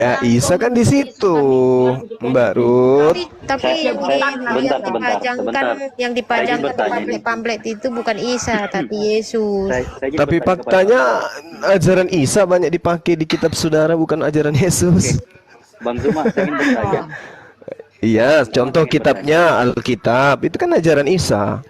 Ya, Isa kan di situ, Mbak Ruth. Tapi Sebentar. yang Saya ingin dipajangkan di bertanya nih. pamflet itu bukan Isa, tapi Yesus. Saya ingin Tapi bertanya kepada faktanya ajaran Isa banyak dipakai di kitab saudara, bukan ajaran Yesus. Bang Zuma, saya ingin bertanya. Iya, contoh kitabnya Alkitab itu kan ajaran Isa,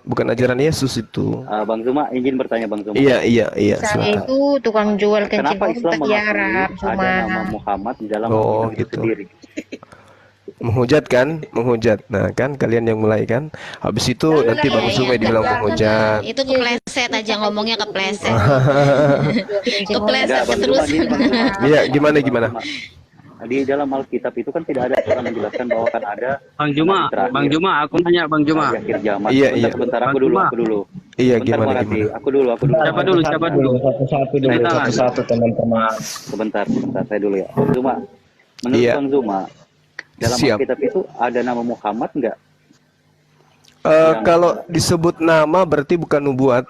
bukan ajaran Yesus itu. Bang Zuma, izin bertanya Bang Zuma. Iya, Isa silakan. itu tukang jual kencing Kenapa Islam otak di Arab, mengakui cuma ada nama Muhammad di dalam Oh, Alkitab itu gitu. sendiri? Menghujat kan, menghujat. Nah kan kalian yang mulai kan. Habis itu nanti Bang Zuma dibilang menghujat. Itu kepleset aja ngomongnya kepleset. kencing Kepleset Bang Zuma, terus. gini, Bang Zuma. Iya, gimana? Di dalam Alkitab itu kan tidak ada yang menjelaskan bahwa kan ada Bang Juma, nabi terakhir Bang Juma, aku nanya Bang Juma. di akhir zaman. Iya, Sebentar, Bang aku dulu. Iya, Sebentar, gimana? Marati. Aku dulu. Siapa dulu? Satu-satu dulu, Saya tangan. satu-satu teman-teman. Sebentar, saya dulu ya. Bang Zuma, menurut Iya. Bang Zuma, dalam Siap. Alkitab itu ada nama Muhammad enggak? Kalau disebut nama berarti bukan nubuat.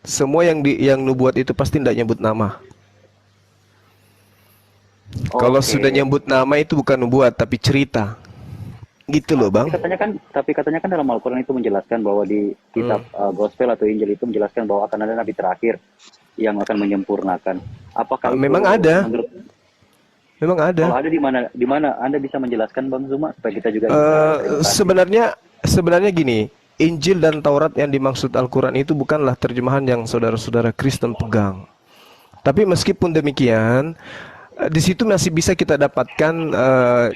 Semua yang nubuat itu pasti tidak nyebut nama. Kalau Oke. sudah nyebut nama itu bukan nubuat tapi cerita. Gitu loh, Bang. Tapi katanya kan dalam Al-Quran itu menjelaskan bahwa di kitab Gospel atau Injil itu menjelaskan bahwa akan ada nabi terakhir yang akan menyempurnakan. Apakah itu Memang ada. Memang Kalau ada. ada di mana Anda bisa menjelaskan Bang Zuma supaya kita juga Sebenarnya gini, Injil dan Taurat yang dimaksud Al-Quran itu bukanlah terjemahan yang saudara-saudara Kristen pegang. Tapi meskipun demikian, di situ masih bisa kita dapatkan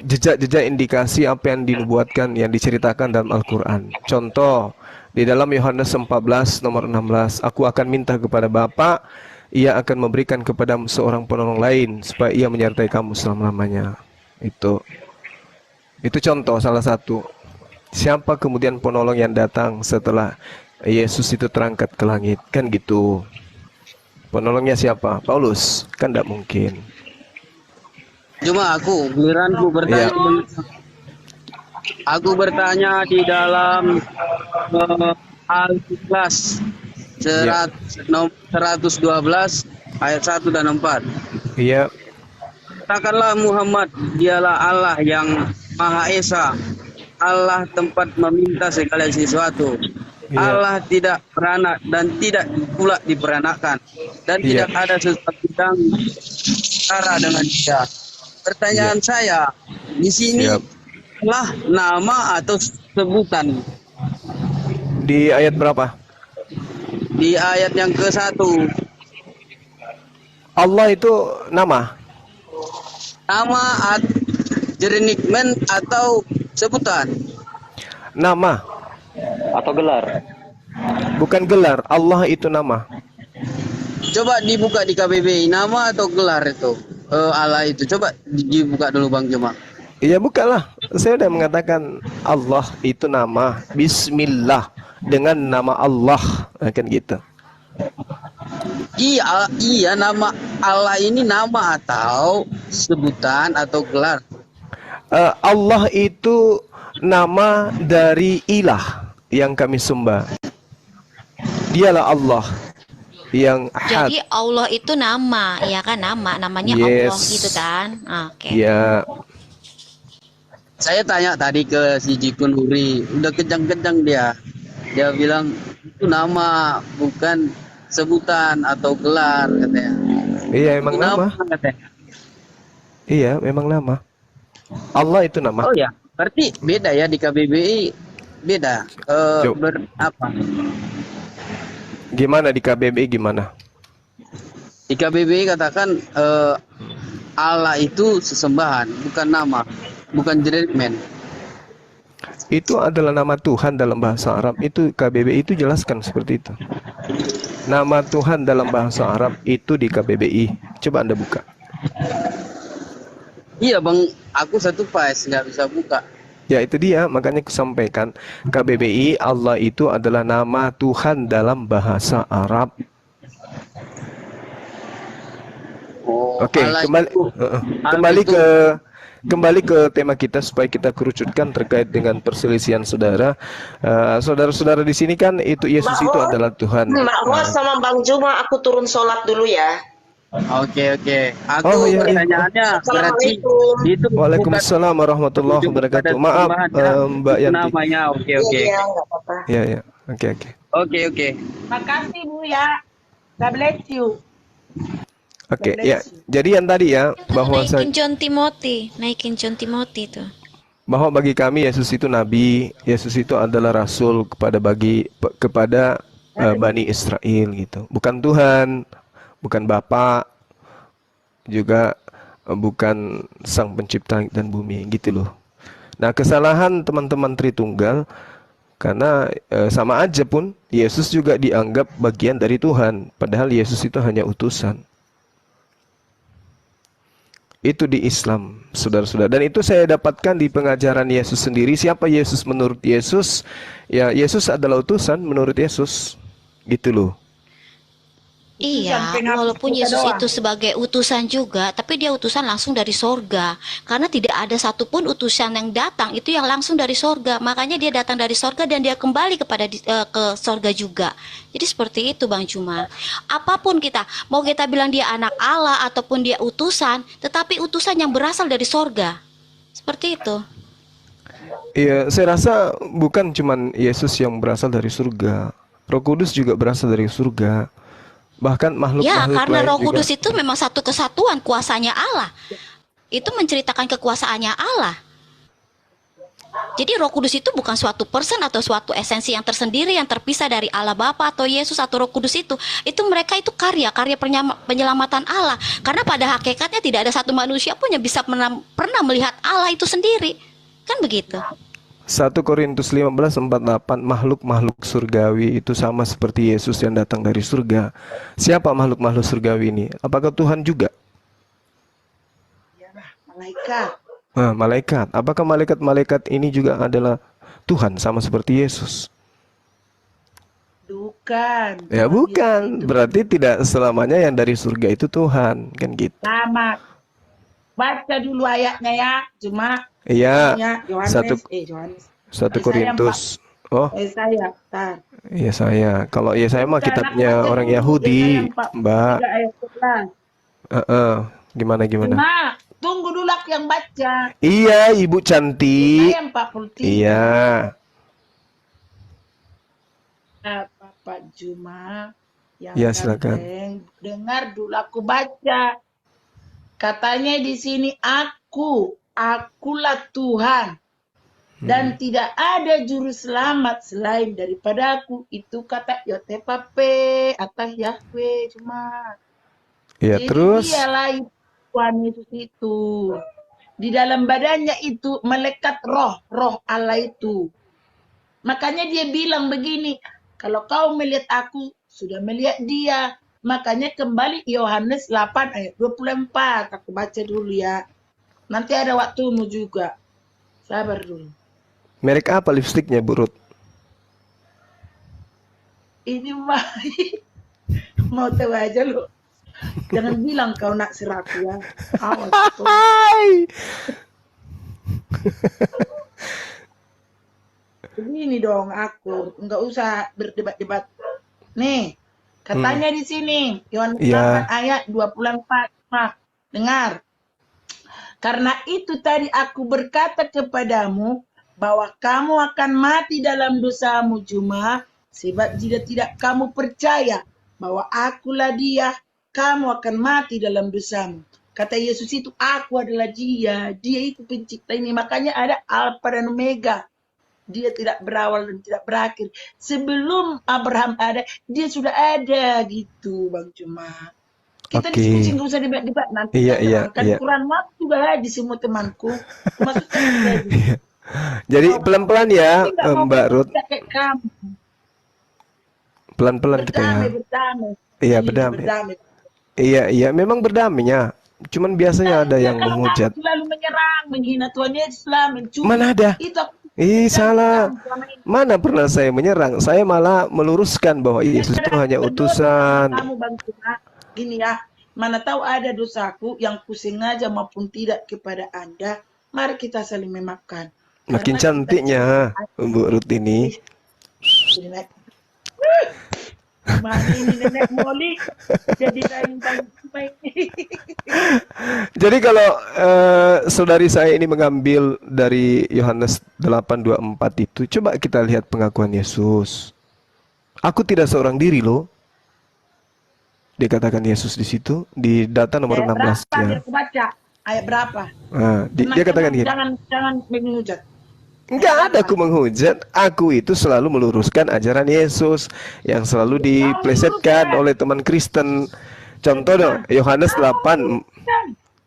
jejak-jejak indikasi apa yang dinubuatkan, yang diceritakan dalam Al-Quran. Contoh, di dalam Yohanes 14 nomor 16, aku akan minta kepada Bapa, ia akan memberikan kepadamu seorang penolong lain supaya ia menyertai kamu selama-lamanya. Itu contoh salah satu. Siapa kemudian penolong yang datang setelah Yesus itu terangkat ke langit? Kan gitu. Penolongnya siapa? Paulus? Kan tidak mungkin. Cuma giliranku bertanya. Aku bertanya di dalam Al-Ikhlas 112 ayat 1 dan 4. Iya. Katakanlah Muhammad, dialah Allah yang Maha Esa, Allah tempat meminta segala sesuatu. Iya. Allah tidak beranak dan tidak pula diperanakkan, dan Iya. tidak ada sesuatu yang setara dengan Dia. Pertanyaan saya di sini Siap. lah nama atau sebutan Di ayat berapa? di ayat yang ke-1. Allah itu nama. Nama jernikmen atau sebutan. Nama, atau gelar. bukan gelar. Allah itu nama. Coba dibuka di KBBI, nama atau gelar itu Allah itu. Coba dibuka dulu Bang Juma. Iya, bukalah. Saya sudah mengatakan Allah itu nama. Bismillah, dengan nama Allah. Kan gitu. Iya, nama Allah ini nama atau sebutan atau gelar. Allah itu nama dari ilah yang kami sembah. Dialah Allah yang ahad. Jadi Allah itu nama, ya kan, namanya Yes. Allah gitu kan. Oke. Ya, Saya tanya tadi ke si Jikun Uri, udah kejang-kejang dia. Dia bilang itu nama bukan sebutan atau gelar katanya. iya emang nama. Katanya. Iya, memang nama. Allah itu nama. Oh ya, berarti beda ya di KBBI beda. Coba. Apa? Gimana di KBBI gimana? Di KBBI katakan Allah itu sesembahan, bukan nama, bukan jernikmen. Itu adalah nama Tuhan dalam bahasa Arab. Itu KBBI itu jelaskan seperti itu. Nama Tuhan dalam bahasa Arab itu di KBBI. Coba Anda buka. Iya Bang, aku satu pas nggak bisa buka. Ya itu dia, makanya aku sampaikan KBBI Allah itu adalah nama Tuhan dalam bahasa Arab. Oh, Oke, Allah kembali itu- kembali ke tema kita supaya kita kerucutkan terkait dengan perselisihan saudara. Saudara-saudara di sini kan itu Yesus itu adalah Tuhan. Mbak Ros sama Bang Juma, aku turun sholat dulu ya. Oke, oke. Aku Oh iya, iya. pertanyaannya berarti itu bukan Waalaikumsalam warahmatullahi ujung pada wabarakatuh. Maaf, sembahannya, Mbak itu Yanti. namanya. Oke, oke. Iya, nggak apa-apa. Iya, iya. Oke, oke. Oke, oke. Makasih Bu ya. God bless you. Oke, ya. Jadi yang tadi ya, bahwa Naikin John Timothy, naikin John Timothy tuh. bahwa bagi kami Yesus itu nabi, Yesus itu adalah rasul kepada Bani Israel gitu. Bukan Tuhan, bukan Bapa, juga bukan Sang Pencipta langit dan bumi gitu loh. Nah, kesalahan teman-teman Tritunggal karena sama aja pun Yesus juga dianggap bagian dari Tuhan, padahal Yesus itu hanya utusan. Itu di Islam, saudara-saudara. Dan itu saya dapatkan di pengajaran Yesus sendiri. Siapa Yesus menurut Yesus? Ya, Yesus adalah utusan menurut Yesus. Gitu loh. Iya, walaupun Yesus itu sebagai utusan juga, tapi dia utusan langsung dari sorga. Karena tidak ada satupun utusan yang datang itu yang langsung dari sorga. Makanya dia datang dari sorga dan dia kembali ke sorga juga. Jadi seperti itu Bang Juma. Apapun kita, mau kita bilang dia anak Allah ataupun dia utusan, tetapi utusan yang berasal dari sorga. Seperti itu. Iya, saya rasa bukan cuman Yesus yang berasal dari surga. Roh Kudus juga berasal dari surga. Bahkan makhluk-makhluk Ya, karena lain Roh juga. Kudus itu memang satu kesatuan kuasanya Allah. Itu menceritakan kekuasaannya Allah. Jadi Roh Kudus itu bukan suatu person atau suatu esensi yang tersendiri yang terpisah dari Allah Bapa atau Yesus atau Roh Kudus itu. Itu mereka itu karya penyelamatan Allah. Karena pada hakikatnya tidak ada satu manusia pun yang bisa pernah melihat Allah itu sendiri. Kan begitu. 1 Korintus 15:48 makhluk-makhluk surgawi itu sama seperti Yesus yang datang dari surga. Siapa makhluk-makhluk surgawi ini? Apakah Tuhan juga? Malaikat. Nah, malaikat. Apakah malaikat-malaikat ini juga adalah Tuhan sama seperti Yesus? Bukan. Ya bukan. Berarti tidak selamanya yang dari surga itu Tuhan, kan gitu. Sama. Baca dulu ayatnya ya. Cuma Iya. Yohanes. Satu Yesaya Korintus. Oh, Saya. Tar. iya saya. Kalau iya saya mah Bukan, kitabnya aku baca orang dulu. Yahudi, Yesaya 43 Mbak. ayat 11. Gimana? Cuma tunggu dulu aku yang baca. Iya, Ibu cantik. Yesaya 43. Iya. Pak Juma yang Ya, silakan. ganteng, dengar dulu aku baca. Katanya di sini akulah Tuhan dan tidak ada juru selamat selain daripada aku. Itu kata Yotepape atau Yahweh cuma. Iya, Jadi terus dialah Tuhan Yesus itu. Di dalam badannya itu melekat roh Allah itu. Makanya dia bilang begini, kalau kau melihat aku, sudah melihat dia. Makanya kembali Yohanes 8 ayat 24. Aku baca dulu ya. Nanti ada waktumu juga. Sabar dulu. merek apa lipstiknya, Bu Ruth? Ini mah mau tahu aja lu. Jangan bilang kau nak seraku ya. Awas. Hai. Begini dong aku, nggak usah berdebat-debat. Nih, katanya di sini Yohanes Iya. 8 ayat 24. Nah, dengar. Karena itu tadi aku berkata kepadamu bahwa kamu akan mati dalam dosamu cuma sebab jika tidak kamu percaya bahwa akulah dia, kamu akan mati dalam dosamu. Kata Yesus itu, aku adalah dia itu pencipta ini. Makanya ada Alfa dan Omega. Dia tidak berawal dan tidak berakhir. Sebelum Abraham ada, dia sudah ada gitu, Bang Cuma. Kita Oke. diskusi, nggak usah debat-debat. Nanti Iya. Quran waktu juga di semua temanku. Maksudnya Jadi pelan-pelan ya, nggak mau Mbak Ruth. kita kayak kamu. Pelan-pelan kita ya. Berdamai. Iya, berdamai. Iya, memang berdamainya. Cuman biasanya ada yang Kalau menghujat. kamu selalu menyerang, menghina Tuhan Yesus, mencuri. Mana ada? Itu aku Salah. Mana pernah saya menyerang? Saya malah meluruskan bahwa Yesus itu hanya utusan. Kamu bantu gini ya, mana tahu ada dosaku yang kusengaja maupun tidak kepada Anda. Mari kita saling memaafkan. Makin Karena cantiknya Bu Ruth ini. Mana ini nenek Molly jadi baik. Jadi kalau saudari saya ini mengambil dari Yohanes 8:24 itu, coba kita lihat pengakuan Yesus. Aku tidak seorang diri loh. Dikatakan Yesus di situ di data nomor 16 Berapa ya. dia baca? Ayat berapa? Nah, dia katakan gini. Jangan menghujat. Enggak ada aku menghujat, aku itu selalu meluruskan ajaran Yesus yang selalu diplesetkan oleh teman Kristen. Contoh dong, Yohanes 8.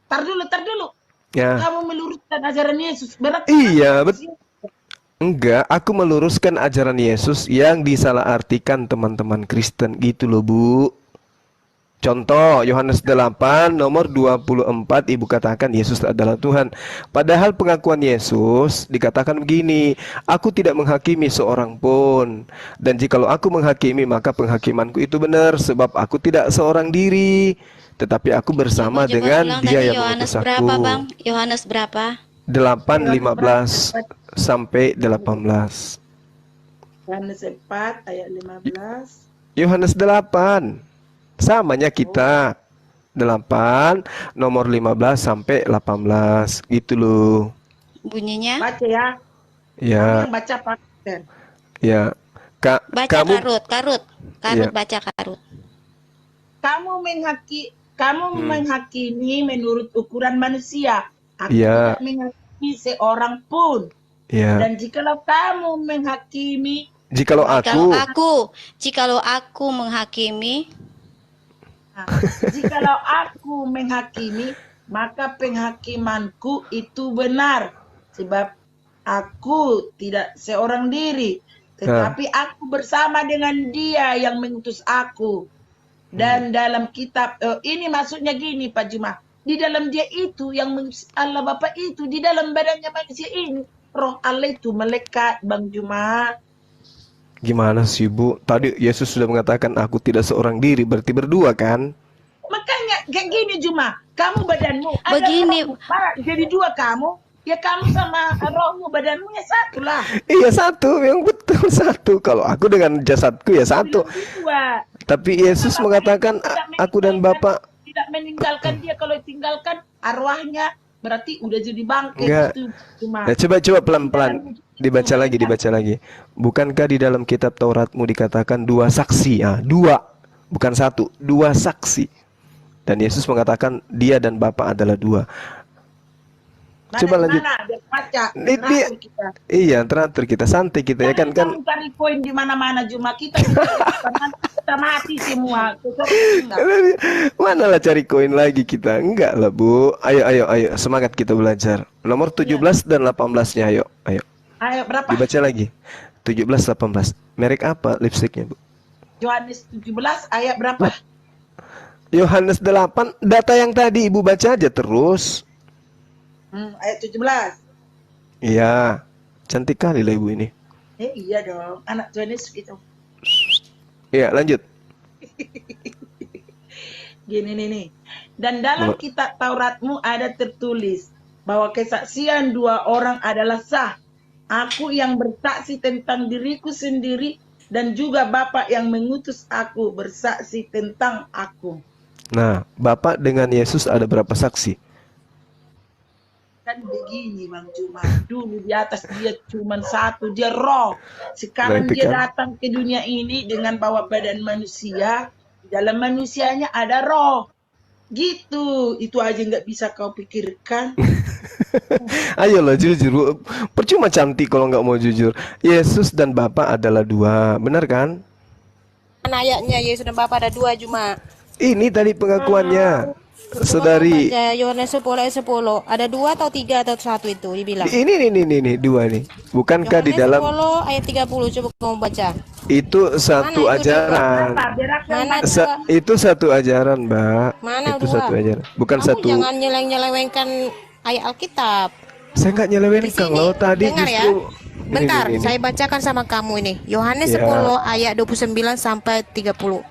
Tar dulu. Ya. Kamu meluruskan ajaran Yesus. Berarti Iya, enggak, aku meluruskan ajaran Yesus yang disalahartikan teman-teman Kristen gitu loh, Bu. Contoh, Yohanes 8 nomor 24 ibu katakan Yesus adalah Tuhan. Padahal pengakuan Yesus dikatakan begini, aku tidak menghakimi seorang pun. Dan jikalau aku menghakimi maka penghakimanku itu benar, sebab aku tidak seorang diri, tetapi aku bersama Coba dengan ulang Dia tadi yang Yohanes mengutus berapa, aku. Bang? Yohanes berapa? 8:15 sampai 18. Yohanes 4 ayat 15. Yohanes 8. Samanya kita 8 nomor 15 sampai 18 gitu loh. Bunyinya Baca ya. Ya, Yang baca Pak. ya. Kak, baca kamu Karut, Iya. baca Karut. Kamu menghakimi menurut ukuran manusia. Aku Iya. tidak menghakimi seorang pun. ya. Dan jikalau kamu menghakimi, Jikalau Jikalau aku menghakimi, jikalau aku menghakimi, maka penghakimanku itu benar. Sebab aku tidak seorang diri, tetapi aku bersama dengan Dia yang mengutus aku. Dan dalam kitab ini maksudnya gini Pak Juma, di dalam Dia itu yang mengutus Allah Bapa itu, di dalam badannya manusia ini Roh Allah itu melekat, Bang Juma. Gimana sih, Bu? Tadi Yesus sudah mengatakan aku tidak seorang diri, berarti berdua kan? Makanya kayak gini Juma, kamu badanmu ada Begini. rohmu. Jadi dua kamu, ya kamu sama rohmu badanmu ya satu lah. Iya satu, yang betul satu. Kalau aku dengan jasadku ya satu. Dua. Tapi Yesus mengatakan aku dan Bapa. Tidak meninggalkan dia, kalau tinggalkan arwahnya berarti udah jadi bangkai Enggak. itu Juma. Nah, coba pelan-pelan dibaca lagi. Bukankah di dalam kitab Tauratmu dikatakan dua saksi? Ah, dua, bukan satu, dua saksi. Dan Yesus mengatakan Dia dan Bapa adalah dua. Coba lanjut. Biar baca. Ini dia. Teratur kita. Iya, teratur kita santai kita ya kan. Kamu cari poin di mana-mana Juma, kita kita mati semua. Mana lah cari koin lagi kita? Enggak lah, Bu. Ayo semangat kita belajar. Nomor 17 dan 18-nya ayo. Ayo berapa? Dibaca lagi. 17 18. Merek apa lipstiknya, Bu? Yohanes 17 ayat berapa? Yohanes 8, data yang tadi Ibu baca aja terus. Ayat 17. Iya. Cantik kali lah Ibu ini. Iya dong, anak Tuhan Yesus itu. Iya, lanjut. Gini nih. Dan dalam kitab Tauratmu ada tertulis bahwa kesaksian dua orang adalah sah. Aku yang bersaksi tentang diriku sendiri dan juga Bapa yang mengutus aku bersaksi tentang aku. Nah, Bapak dengan Yesus ada berapa saksi? Kan begini Bang Juma, dulu di atas dia cuma satu, dia roh. Sekarang Berarti dia kan- datang ke dunia ini dengan bawa badan manusia. Di dalam manusianya ada roh. Gitu, itu aja nggak bisa kau pikirkan. Ayolah jujur, Bu. Percuma cantik kalau nggak mau jujur. Yesus dan Bapa adalah dua, benar kan? Mana ayatnya Yesus dan Bapa ada dua Juma. Ini tadi pengakuannya, saudari. Baca Yohanes 10 ayat 10. Ada dua atau tiga atau satu itu dibilang. Ini dua nih. Bukankah di Yohanes dalam 10 ayat 30 coba kamu baca. itu satu Mana itu ajaran? Mana Sa- dua? itu satu ajaran, Mbak. Mana Itu dua? satu ajaran. Bukan Kamu satu. jangan nyelewengkan ayat Alkitab. Saya nggak nyelewengkan Di sini, loh tadi dengar ya. justru. Bentar, Ini. saya bacakan sama kamu ini. Yohanes Ya. 10 ayat 29 sampai 30.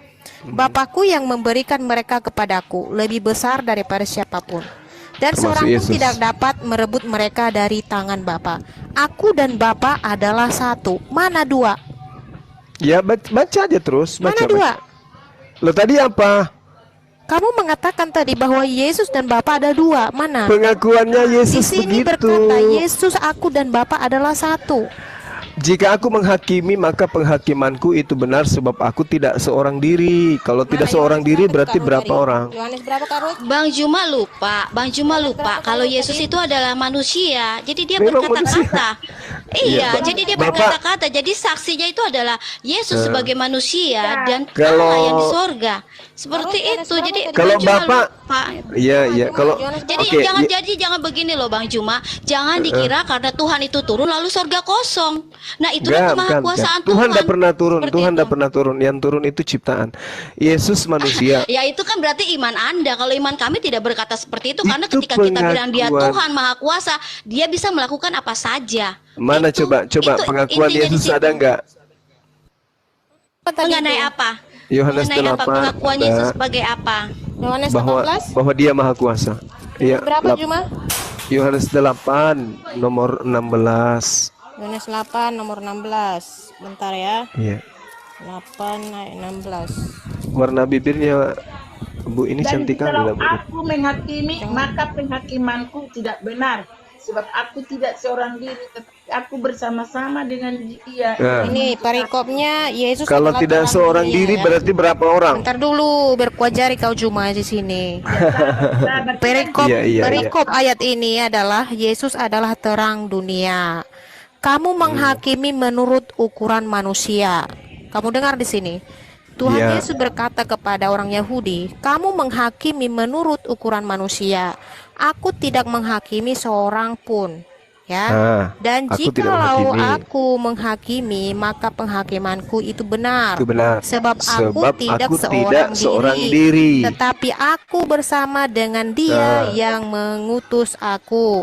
Bapakku yang memberikan mereka kepadaku lebih besar daripada siapapun. Dan Termasuk seorang pun Yesus. tidak dapat merebut mereka dari tangan Bapa. Aku dan Bapa adalah satu. Mana dua? Ya baca aja terus, baca. Mana dua? Lo tadi apa? Kamu mengatakan tadi bahwa Yesus dan Bapa ada dua. Mana? Pengakuannya Di Yesus sini begitu. berkata Yesus, aku dan Bapa adalah satu. Jika aku menghakimi, maka penghakimanku itu benar sebab aku tidak seorang diri. Kalau tidak seorang diri berarti berapa orang? Yohanes berapa Kak Ruth? Bang Juma lupa kalau Yesus itu adalah manusia. Jadi dia Memang berkata-kata. Iya, jadi dia Bapak- berkata-kata. Jadi saksinya itu adalah Yesus sebagai manusia dan Kalau- Allah yang di sorga. Seperti itu. Jadi Kalau Bang Juma Bapak- lupa. Iya, kalau Jadi oke, jangan begini loh Bang Juma. Jangan dikira karena Tuhan itu turun lalu sorga kosong. Nah, itu Enggak, kemahakuasaan bukan. Tuhan tidak pernah turun. Seperti Tuhan itu. tidak pernah turun. Yang turun itu ciptaan. Yesus manusia. Ya itu kan berarti iman Anda. Kalau iman kami tidak berkata seperti itu karena Itu ketika kita bilang dia pengakuan. Tuhan Maha Kuasa, dia bisa melakukan apa saja. Mana Itu- coba itu pengakuan intinya di Yesus situ. ada enggak? Apa tadi Mengenai itu? apa? Yohanes Mengenai apa 8 pengakuan ada Yesus sebagai apa? Yohanes bahwa 18? bahwa dia maha kuasa. Iya. Berapa Juma? Yohanes 8 nomor 16. Yohanes 8 nomor 16. Bentar ya. Iya. 8 ayat 16. Warna bibirnya Bu ini Dan cantik kali kalau lah, Bu. aku menghakimi, maka penghakimanku tidak benar. Sebab aku tidak seorang diri, tetapi aku bersama-sama dengan dia. Nah. Ini perikopnya Yesus Kalau adalah tidak terang seorang dunia, diri ya. berarti berapa orang? Bentar dulu, berkuat jari kau Juma di sini. Perikop Iya. perikop ayat ini adalah Yesus adalah terang dunia. Kamu menghakimi menurut ukuran manusia. Kamu dengar di sini. Tuhan Iya. Yesus berkata kepada orang Yahudi, kamu menghakimi menurut ukuran manusia. Aku tidak menghakimi seorang pun. Ya. Ah, Dan aku tidak jikalau menghakimi. aku menghakimi, maka penghakimanku itu benar. Itu benar. Sebab aku tidak aku seorang, tidak seorang diri. tetapi aku bersama dengan Dia Nah. yang mengutus aku.